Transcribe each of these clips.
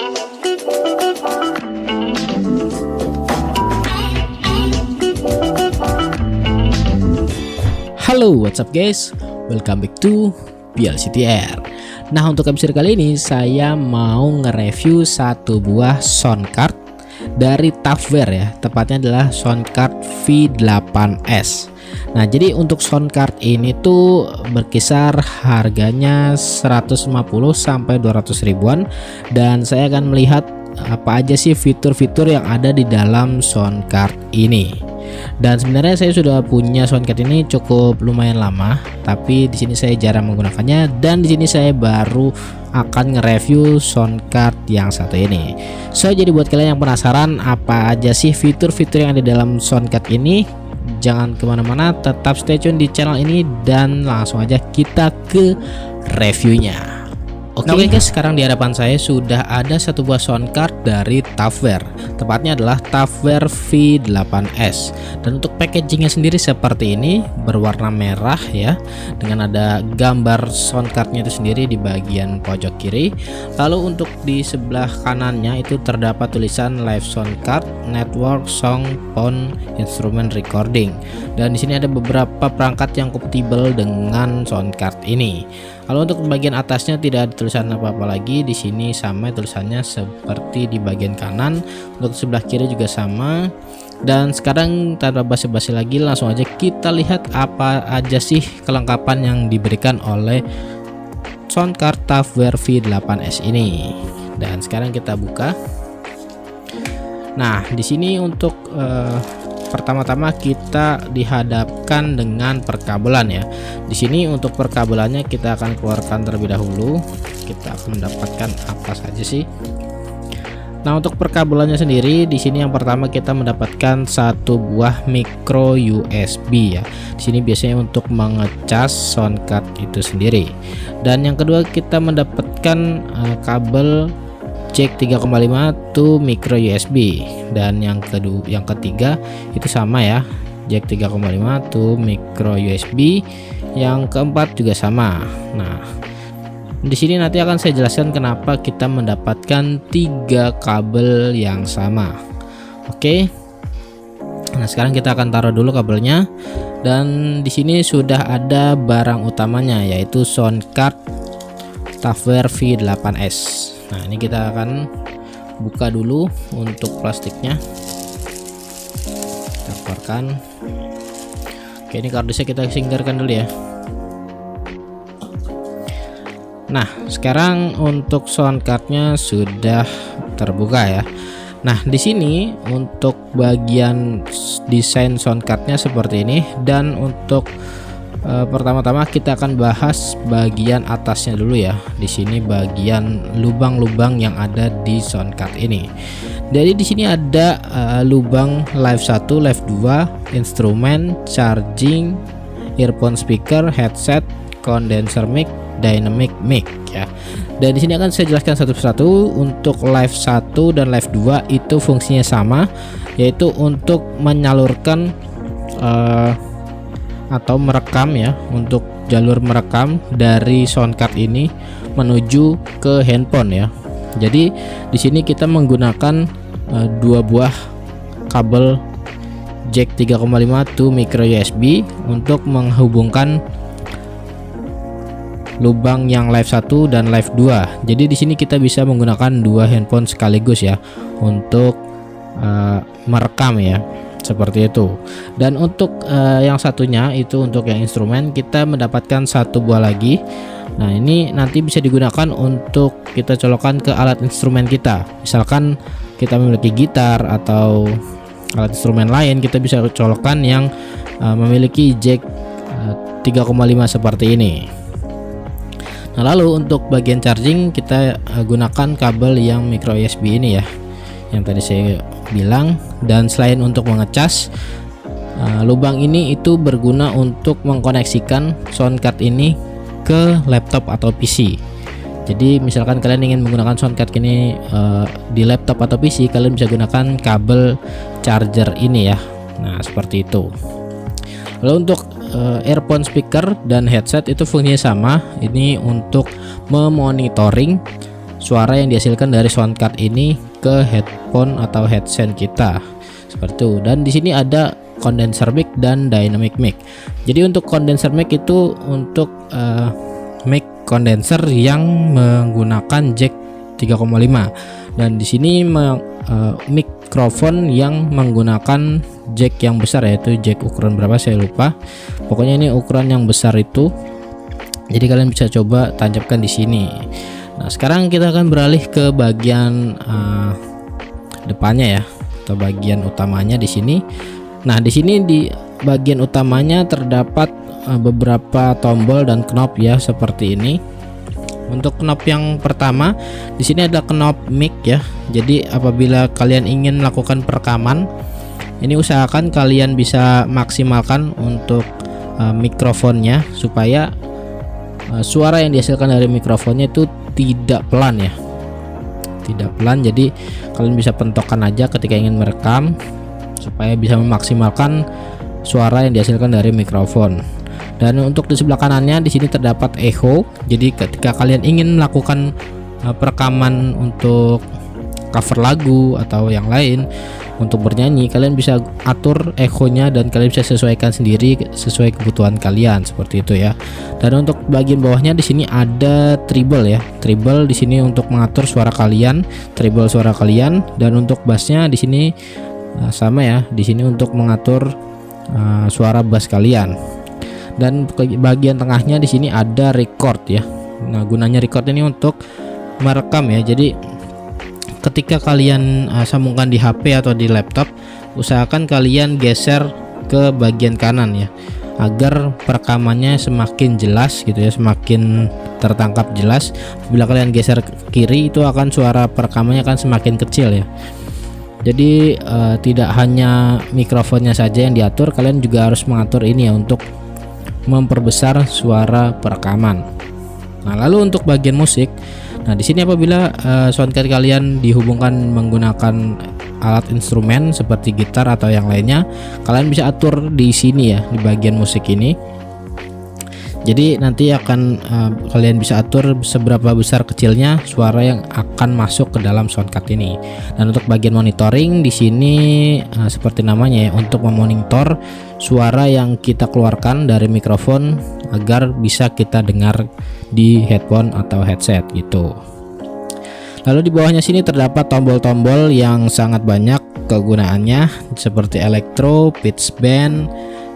Halo, what's up guys? Welcome back to BLCTR. Nah, untuk episode kali ini saya mau nge-review satu buah sound card dari Tavware ya. Tepatnya adalah sound card V8S. Nah, jadi untuk sound card ini tuh berkisar harganya 150 sampai 200 ribuan, dan saya akan melihat apa aja sih fitur-fitur yang ada di dalam sound card ini. Dan sebenarnya saya sudah punya sound card ini cukup lumayan lama, tapi di sini saya jarang menggunakannya, dan di sini saya baru akan nge-review sound card yang satu ini. So, jadi buat kalian yang penasaran apa aja sih fitur-fitur yang ada di dalam sound card ini, jangan kemana-mana, tetap stay tune di channel ini dan langsung aja kita ke reviewnya. Oke guys, sekarang di hadapan saya sudah ada satu buah sound card dari Tavware. Tepatnya adalah Tavware V8S. Dan untuk packagingnya sendiri seperti ini, berwarna merah ya, dengan ada gambar sound cardnya itu sendiri di bagian pojok kiri. Lalu untuk di sebelah kanannya itu terdapat tulisan Live Sound Card Network Song Phone Instrument Recording. Dan di sini ada beberapa perangkat yang kompatibel dengan sound card ini. Kalau untuk bagian atasnya tidak ada tulisan apa-apa lagi. Di sini sama tulisannya seperti di bagian kanan. Untuk sebelah kiri juga sama. Dan sekarang tanpa basa-basi lagi, langsung aja kita lihat apa aja sih kelengkapan yang diberikan oleh sound card Tavware V8S ini. Dan sekarang kita buka. Nah, di sini untuk pertama-tama kita dihadapkan dengan perkabelan ya. Di sini untuk perkabelannya kita akan keluarkan terlebih dahulu. Kita akan mendapatkan apa saja sih? Nah, untuk perkabelannya sendiri di sini yang pertama kita mendapatkan satu buah micro USB ya. Di sini biasanya untuk mengecas sound card itu sendiri. Dan yang kedua kita mendapatkan kabel jack 3,5 to micro USB, dan yang ketiga itu sama ya, jack 3,5 to micro USB. Yang keempat juga sama. Nah, di sini nanti akan saya jelaskan kenapa kita mendapatkan 3 kabel yang sama. Oke. Nah, sekarang kita akan taruh dulu kabelnya, dan di sini sudah ada barang utamanya yaitu sound card Tavware V8S. Nah, ini kita akan buka dulu untuk plastiknya. Kita keluarkan. Oke, ini kardusnya kita singkirkan dulu ya. Nah, sekarang untuk sound cardnya sudah terbuka ya. Nah, di sini untuk bagian desain sound cardnya seperti ini, dan untuk pertama-tama kita akan bahas bagian atasnya dulu ya. Di sini bagian lubang-lubang yang ada di sound card ini. Jadi di sini ada lubang Live 1, Live 2, instrumen, charging, earphone speaker, headset, condenser mic, dynamic mic ya. Dan di sini akan saya jelaskan satu persatu. Untuk Live 1 dan Live 2 itu fungsinya sama, yaitu untuk menyalurkan atau merekam ya, untuk jalur merekam dari sound card ini menuju ke handphone ya. Jadi di sini kita menggunakan dua buah kabel jack 3,5 to micro USB untuk menghubungkan lubang yang Live 1 dan Live 2. Jadi di sini kita bisa menggunakan dua handphone sekaligus ya untuk merekam ya. Seperti itu. Dan untuk yang satunya itu untuk yang instrumen, kita mendapatkan satu buah lagi. Nah, ini nanti bisa digunakan untuk kita colokkan ke alat instrumen kita. Misalkan kita memiliki gitar atau alat instrumen lain, kita bisa colokkan yang memiliki jack 3,5 seperti ini. Nah, lalu untuk bagian charging kita gunakan kabel yang micro USB ini ya, yang tadi saya bilang. Dan selain untuk mengecas, lubang ini itu berguna untuk mengkoneksikan sound card ini ke laptop atau PC. Jadi misalkan kalian ingin menggunakan sound card ini di laptop atau PC, kalian bisa gunakan kabel charger ini ya. Nah, seperti itu. Lalu untuk earphone speaker dan headset itu fungsinya sama. Ini untuk memonitoring suara yang dihasilkan dari sound card ini ke headphone atau headset kita seperti itu. Dan di sini ada condenser mic dan dynamic mic. Jadi untuk condenser mic itu untuk mic condenser yang menggunakan jack 3,5, dan di sini mikrofon yang menggunakan jack yang besar, yaitu jack ukuran berapa saya lupa. Pokoknya ini ukuran yang besar itu. Jadi kalian bisa coba tancapkan di sini. Nah, sekarang kita akan beralih ke bagian depannya ya, atau bagian utamanya di sini. Nah, di sini di bagian utamanya terdapat beberapa tombol dan knob ya, seperti ini. Untuk knob yang pertama di sini ada knob mic ya. Jadi apabila kalian ingin melakukan perekaman, ini usahakan kalian bisa maksimalkan untuk mikrofonnya supaya suara yang dihasilkan dari mikrofonnya itu tidak pelan ya, tidak pelan. Jadi kalian bisa pentokkan aja ketika ingin merekam supaya bisa memaksimalkan suara yang dihasilkan dari mikrofon. Dan untuk di sebelah kanannya di sini terdapat echo. Jadi ketika kalian ingin melakukan perekaman untuk cover lagu atau yang lain untuk bernyanyi, kalian bisa atur echo-nya dan kalian bisa sesuaikan sendiri sesuai kebutuhan kalian seperti itu ya. Dan untuk bagian bawahnya di sini ada treble ya. Treble di sini untuk mengatur suara kalian, treble suara kalian. Dan untuk bassnya di sini sama ya. Di sini untuk mengatur suara bass kalian. Dan bagian tengahnya di sini ada record ya. Nah, gunanya record ini untuk merekam ya. Jadi ketika kalian sambungkan di HP atau di laptop, usahakan kalian geser ke bagian kanan ya, agar perekamannya semakin jelas gitu ya, semakin tertangkap jelas. Bila kalian geser ke kiri, itu akan suara perekamannya akan semakin kecil ya. Jadi tidak hanya mikrofonnya saja yang diatur, kalian juga harus mengatur ini ya untuk memperbesar suara perekaman. Nah, lalu untuk bagian musik, nah di sini apabila soundcard kalian dihubungkan menggunakan alat instrumen seperti gitar atau yang lainnya, kalian bisa atur di sini ya, di bagian musik ini. Jadi nanti akan kalian bisa atur seberapa besar kecilnya suara yang akan masuk ke dalam soundcard ini. Dan untuk bagian monitoring di sini seperti namanya ya, untuk memonitor suara yang kita keluarkan dari mikrofon agar bisa kita dengar di headphone atau headset gitu. Lalu di bawahnya sini terdapat tombol-tombol yang sangat banyak kegunaannya seperti elektro, pitch bend,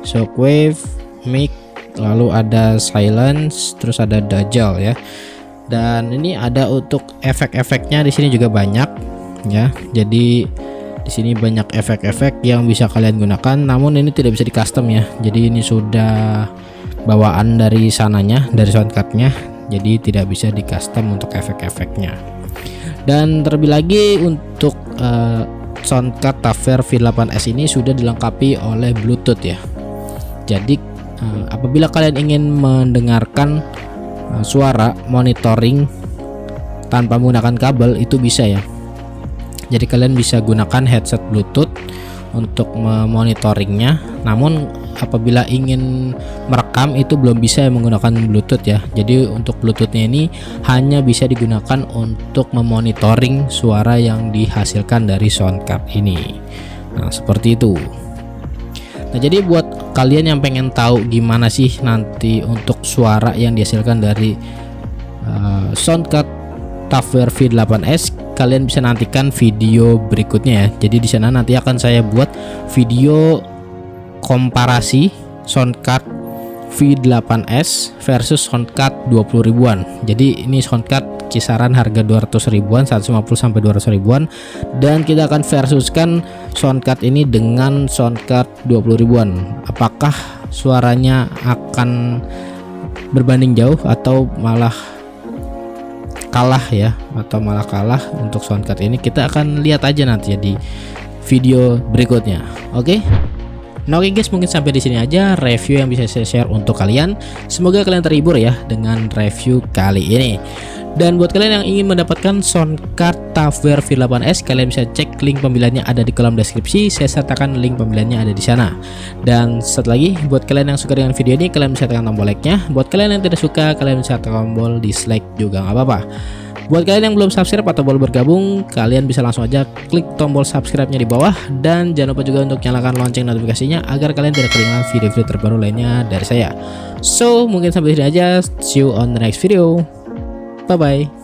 shockwave, mic, lalu ada silence, terus ada dial ya. Dan ini ada untuk efek-efeknya di sini juga banyak ya. Jadi di sini banyak efek-efek yang bisa kalian gunakan, namun ini tidak bisa di custom ya. Jadi ini sudah bawaan dari sananya, dari soundcardnya. Jadi tidak bisa di custom untuk efek-efeknya. Dan terlebih lagi untuk soundcard TAFR V8S ini sudah dilengkapi oleh Bluetooth ya. Jadi apabila kalian ingin mendengarkan suara monitoring tanpa menggunakan kabel, itu bisa ya. Jadi kalian bisa gunakan headset Bluetooth untuk memonitoringnya. Namun apabila ingin merekam itu belum bisa menggunakan Bluetooth ya. Jadi untuk Bluetoothnya ini hanya bisa digunakan untuk memonitoring suara yang dihasilkan dari soundcard ini. Nah, seperti itu. Nah, jadi buat kalian yang pengen tahu gimana sih nanti untuk suara yang dihasilkan dari soundcard TAFR V8S, kalian bisa nantikan video berikutnya ya. Jadi di sana nanti akan saya buat video komparasi soundcard V8S versus soundcard 20 ribuan. Jadi ini soundcard kisaran harga 200 ribuan, 150 sampai 200 ribuan, dan kita akan versuskan soundcard ini dengan soundcard 20 ribuan. Apakah suaranya akan berbanding jauh atau malah kalah ya, atau malah kalah untuk soundcard ini? Kita akan lihat aja nanti ya di video berikutnya. Oke. Nah, oke guys, mungkin sampai di sini aja review yang bisa saya share untuk kalian. Semoga kalian terhibur ya dengan review kali ini. Dan buat kalian yang ingin mendapatkan soundcard TAFR V8S, kalian bisa cek link pembeliannya ada di kolom deskripsi. Saya sertakan link pembeliannya ada di sana. Dan satu lagi, buat kalian yang suka dengan video ini, kalian bisa tekan tombol like-nya. Buat kalian yang tidak suka, kalian bisa tekan tombol dislike juga nggak apa-apa. Buat kalian yang belum subscribe atau baru bergabung, kalian bisa langsung aja klik tombol subscribe-nya di bawah, dan jangan lupa juga untuk nyalakan lonceng notifikasinya agar kalian tidak ketinggalan video-video terbaru lainnya dari saya. So, mungkin sampai sini aja. See you on the next video. Bye bye.